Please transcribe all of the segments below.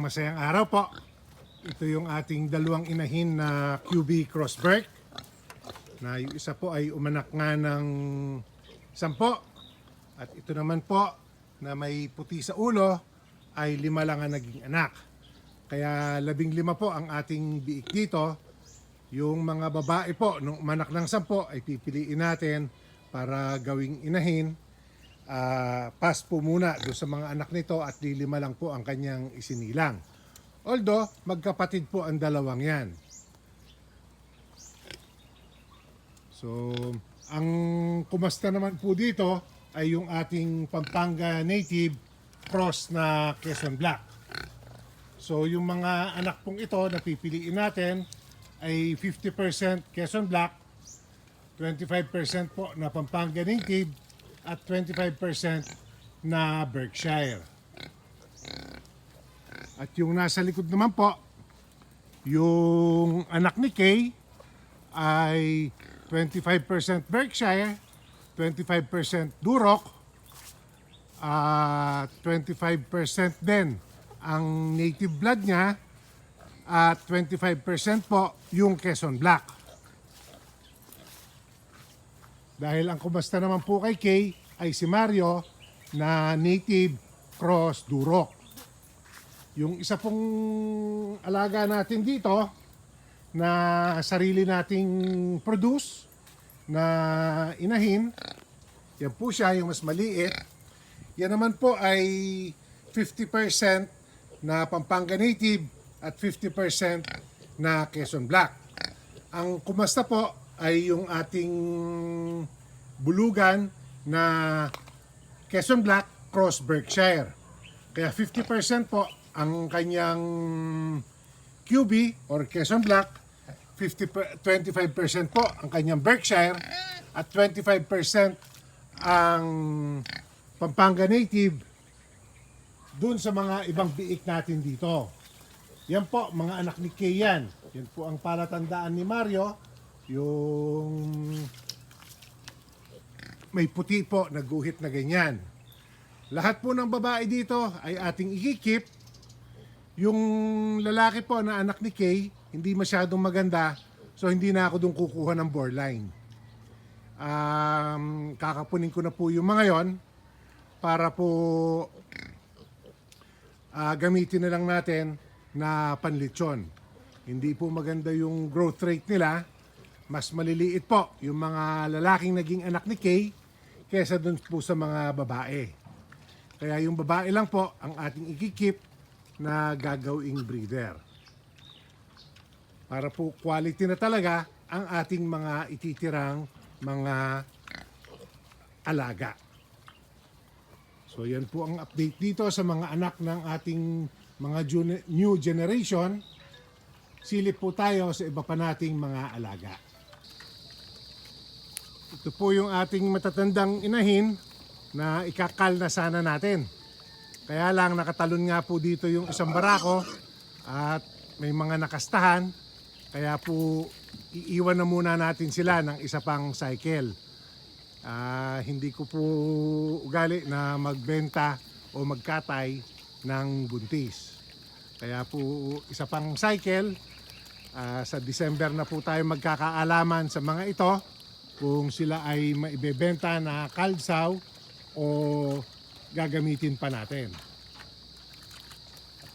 masayang araw po. Ito yung ating dalawang inahin na QB Crossberg. Na yung isa po ay umanak nga ng 10. At ito naman po na may puti sa ulo ay 5 lang ang naging anak. Kaya 15 po ang ating biik dito. Yung mga babae po nung umanak ng 10 ay pipiliin natin para gawing inahin. Pass po muna doon sa mga anak nito at 5 lang po ang kanyang isinilang. Although, magkapatid po ang dalawang yan. So, ang kumasta naman po dito ay yung ating Pampanga native cross na Quezon Black. So, yung mga anak pong ito na pipiliin natin ay 50% Quezon Black, 25% po na Pampanga native, at 25% na Berkshire. At yung nasa likod naman po, yung anak ni Kay ay 25% Berkshire, 25% Duroc, at 25% din ang native blood niya, at 25% po yung Quezon Black. Dahil ang kumasta naman po kay Kay ay si Mario na native cross Duroc. Yung isa pong alaga natin dito na sarili nating produce na inahin, yan po siya, yung mas maliit. Yan naman po ay 50% na Pampanga native at 50% na Quezon Black. Ang kumasta po ay yung ating bulugan na Quezon Black cross Berkshire. Kaya 50% po ang kanyang QB or Quezon Black, 25% po ang kanyang Berkshire, at 25% ang Pampanga native dun sa mga ibang biik natin dito. Yan po, mga anak ni Kay yan. Yan po ang palatandaan ni Mario. Yung may puti po na guhit na ganyan. Lahat po ng babae dito ay ating ikikip. Yung lalaki po na anak ni Kay, hindi masyadong maganda, so hindi na ako doon kukuha ng borderline. Kakapunin ko na po yung mga yon para po gamitin na lang natin na panlitsyon. Hindi po maganda yung growth rate nila. Mas maliliit po yung mga lalaking naging anak ni Kay kaysa dun po sa mga babae. Kaya yung babae lang po ang ating ikikip na gagawing breeder. Para po quality na talaga ang ating mga ititirang mga alaga. So yan po ang update dito sa mga anak ng ating mga new generation. Silip po tayo sa iba pa nating mga alaga. Ito po yung ating matatandang inahin na ikakal na sana natin. Kaya lang nakatalon nga po dito yung isang barako at may mga nakastahan. Kaya po iiwan na muna natin sila ng isa pang cycle. Hindi ko po ugali na magbenta o magkatay ng buntis. Kaya po isa pang cycle. Sa December na po tayo magkakaalaman sa mga ito kung sila ay maibebenta na kalsaw o gagamitin pa natin.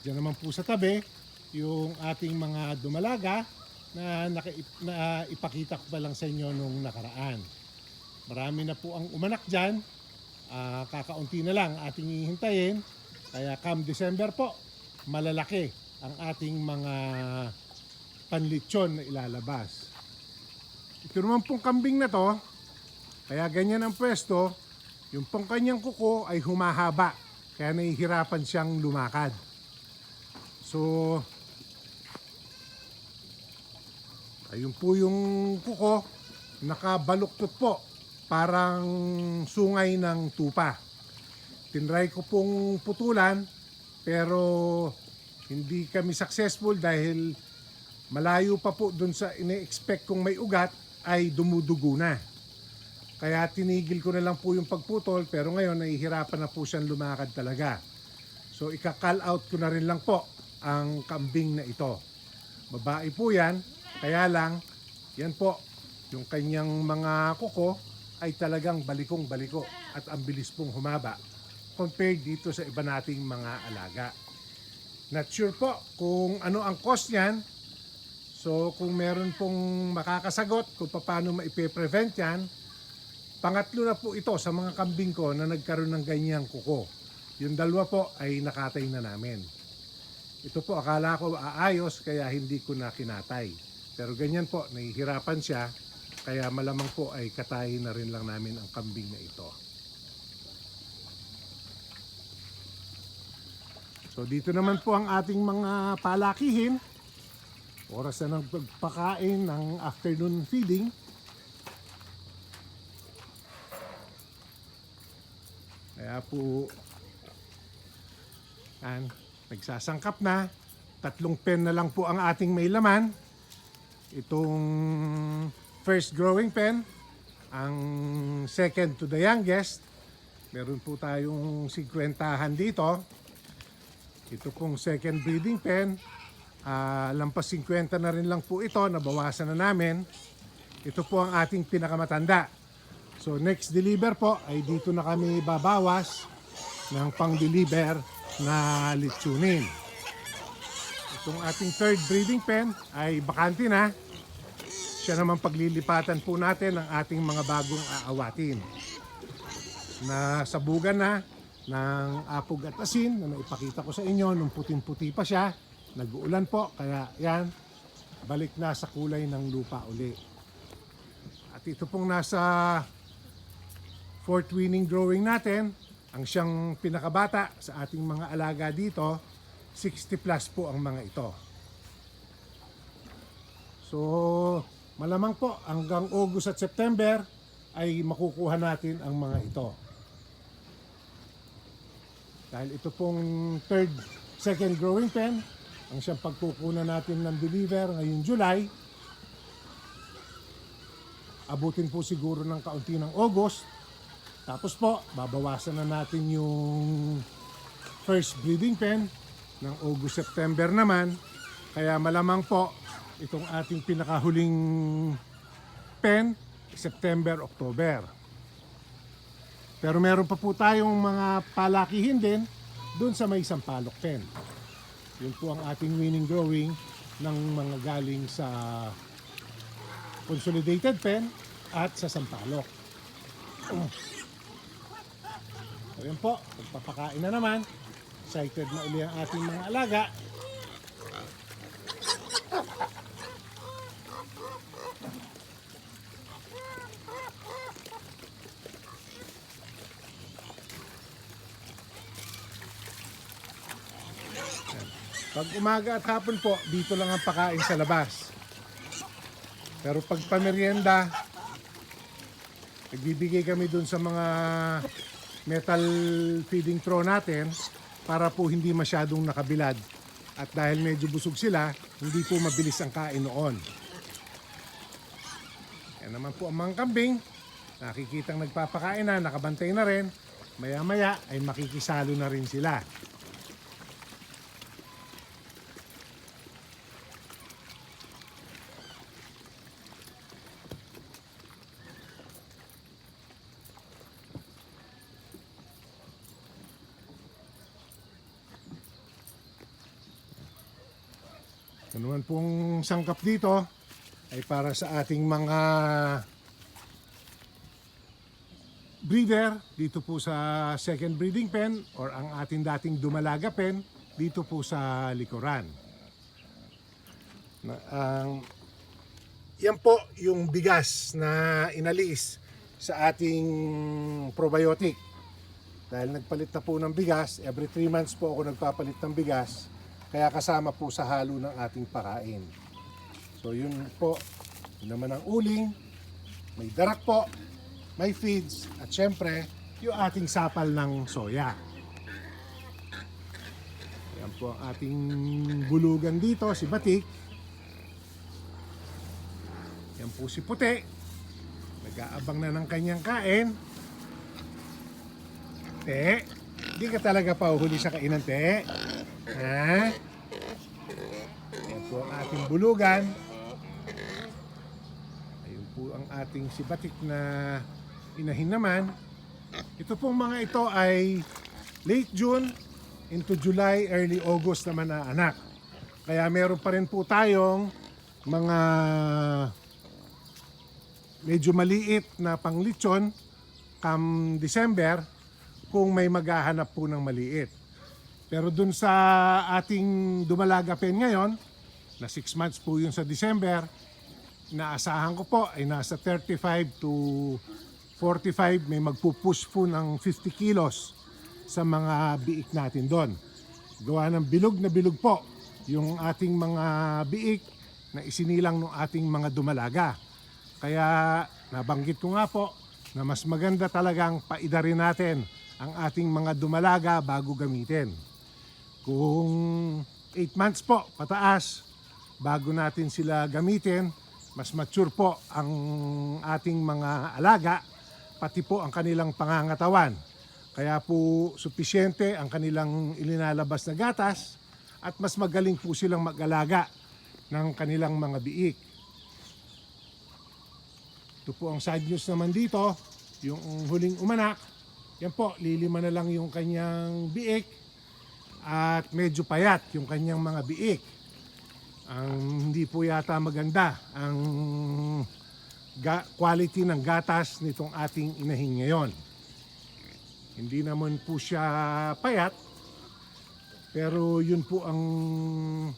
Diyan naman po sa tabi yung ating mga dumalaga na ipakita ko pa lang sa inyo nung nakaraan. Marami na po ang umanak dyan. Kakaunti na lang ating hihintayin. Kaya come December po, malalaki ang ating mga panlitsyon na ilalabas. Ito naman pong kambing na to, kaya ganyan ang pwesto, yung pong kanyang kuko ay humahaba, kaya nahihirapan siyang lumakad. So, ayun po yung kuko, nakabaluktot po, parang sungay ng tupa. Tinry ko pong putulan, pero hindi kami successful dahil malayo pa po dun sa ine-expect kong may ugat ay dumudugo na. Kaya tinigil ko na lang po yung pagputol, pero ngayon nahihirapan na po siyang lumakad talaga. So ika-call out ko na rin lang po ang kambing na ito. Babae po yan, kaya lang, yan po, yung kanyang mga kuko ay talagang balikong-baliko at ang bilis pong humaba compared dito sa iba nating mga alaga. Not sure po kung ano ang cost niyan. So kung meron pong makakasagot kung paano maipe-prevent yan, pangatlo na po ito sa mga kambing ko na nagkaroon ng ganyang kuko. Yung dalawa po ay nakatay na namin. Ito po akala ko aayos kaya hindi ko na kinatay. Pero ganyan po, nahihirapan siya. Kaya malamang po ay katayin na rin lang namin ang kambing na ito. So dito naman po ang ating mga palakihin. Oras na ng pagpakain ng afternoon feeding. Kaya po, nagsasangkap na. 3 pen na lang po ang ating may laman. Itong first growing pen, ang second to the youngest. Meron po tayong 50 dito. Ito pong second breeding pen, lampas 50 na rin lang po ito, nabawasan na namin. Ito po ang ating pinakamatanda. So next deliver po ay dito na kami babawas ng pang-deliver na litsunin. Itong ating third breeding pen ay bakante na. Siya naman paglilipatan po natin ang ating mga bagong aawatin. Nasabugan na ng apog at asin na naipakita ko sa inyo nung puting-puti pa siya. Nag-uulan po, kaya yan, balik na sa kulay ng lupa uli. At ito pong nasa fourth winning growing natin, ang siyang pinakabata sa ating mga alaga dito, 60 plus po ang mga ito. So, malamang po hanggang August at September ay makukuha natin ang mga ito. Dahil ito pong second growing pen, ang siyang pagkukunan natin ng deliver ngayong July, abutin po siguro ng kaunti ng August. Tapos po, babawasan na natin yung first breeding pen ng August-September naman. Kaya malamang po, itong ating pinakahuling pen, September-October. Pero meron pa po tayong mga palakihin din doon sa may Sampaloc pen. Yun po ang ating winning growing ng mga galing sa consolidated pen at sa Sampaloc. Ayan po, pagpapakain na naman. Excited na uli ang ating mga alaga. Pag umaga at hapon po, dito lang ang pakain sa labas. Pero pag pamerienda, nagbibigay kami dun sa mga metal feeding trough natin para po hindi masyadong nakabilad. At dahil medyo busog sila, hindi po mabilis ang kain noon. Yan naman po ang mga kambing. Nakikitang nagpapakain na, nakabantay na rin. Maya-maya ay makikisalo na rin sila. Ito naman pong sangkap dito ay para sa ating mga breeder dito po sa second breeding pen or ang ating dating dumalaga pen dito po sa likuran. Yan po yung bigas na inalis sa ating probiotic. Dahil nagpalit na po ng bigas, every 3 months po ako nagpapalit ng bigas. Kaya kasama po sa halo ng ating pakain. So yun po, yun naman ang uling, may darak po, may feeds, at syempre, yung ating sapal ng soya. Yan po ang ating bulugan dito, si Batik. Yan po si Puti. Nag-aabang na ng kanyang kain. Te, di ka talaga pauhuli sa kainan, te. Ha? po ang ating bulugan. Ayun po ang ating sibatik na inahin naman. Ito pong mga ito ay late June into July, early August naman na anak. Kaya meron pa rin po tayong mga medyo maliit na panglitsyon come December kung may maghahanap po ng maliit. Pero dun sa ating dumalaga pen ngayon, na 6 months po yun sa December, naasahan ko po ay nasa 35 to 45, may magpupush po ng 50 kilos sa mga biik natin doon. Gawa ng bilog na bilog po yung ating mga biik na isinilang ng ating mga dumalaga. Kaya nabanggit ko nga po na mas maganda talagang paidarin natin ang ating mga dumalaga bago gamitin. Kung 8 months po pataas, bago natin sila gamitin, mas mature po ang ating mga alaga, pati po ang kanilang pangangatawan. Kaya po supisyente ang kanilang ilinalabas na gatas at mas magaling po silang mag-alaga ng kanilang mga biik. Ito po ang sad news naman dito, yung huling umanak. Yan po, lilima na lang yung kanyang biik at medyo payat yung kanyang mga biik. Hindi po yata maganda ang quality ng gatas nitong ating inahin ngayon. Hindi naman po siya payat, pero yan po ang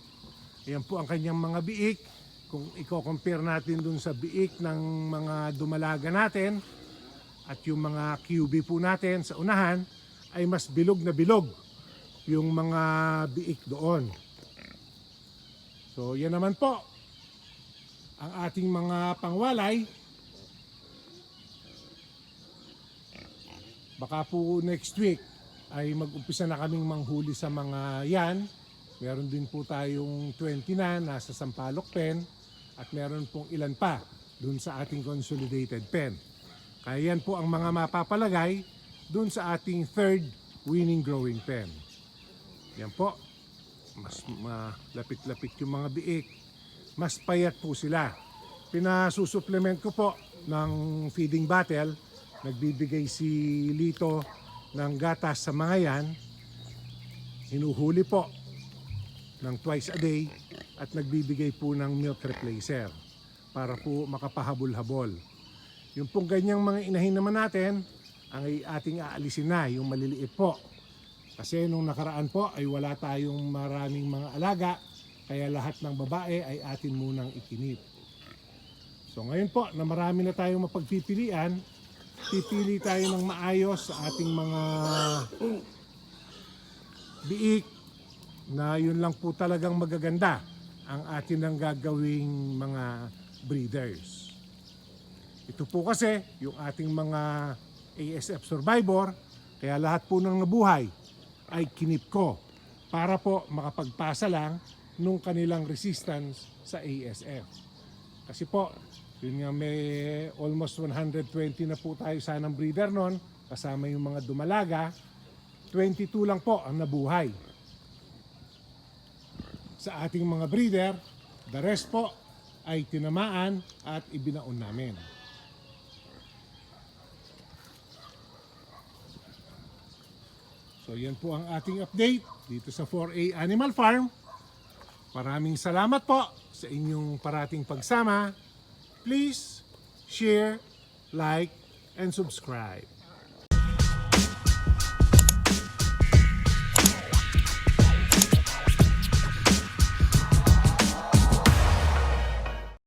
kanyang mga biik. Kung i-compare natin dun sa biik ng mga dumalaga natin at yung mga QB po natin sa unahan, ay mas bilog na bilog yung mga biik doon. So yan naman po ang ating mga pangwalay. Baka po next week ay mag-umpisa na kaming manghuli sa mga yan. Meron din po tayong 20 na nasa Sampaloc Pen at meron pong ilan pa dun sa ating consolidated pen. Kaya yan po ang mga mapapalagay dun sa ating third winning growing pen. Yan po, mas malapit-lapit yung mga biik, mas payat po sila. Pinasusupplement ko po ng feeding bottle, nagbibigay si Lito ng gatas sa mga yan, hinuhuli po ng twice a day at nagbibigay po ng milk replacer para po makapahabol-habol. Yung pong ganyang mga inahin naman natin, ang ating aalisin na, yung maliliit po. Kasi nung nakaraan po ay wala tayong maraming mga alaga, kaya lahat ng babae ay atin munang ikinip. So ngayon po na marami na tayong mapagpipilian, pipili tayo ng maayos sa ating mga biik na yun lang po talagang magaganda ang atin ang gagawing mga breeders. Ito po kasi yung ating mga ASF survivor, kaya lahat po ng nabuhay ay kinip ko para po makapagpasa lang nung kanilang resistance sa ASF. Kasi po, yun nga may almost 120 na po tayo sanang breeder nun, kasama yung mga dumalaga, 22 lang po ang nabuhay. Sa ating mga breeder, the rest po ay tinamaan at ibinaon namin. So yan po ang ating update dito sa 4A Animal Farm. Maraming salamat po sa inyong parating pagsama. Please share, like, and subscribe.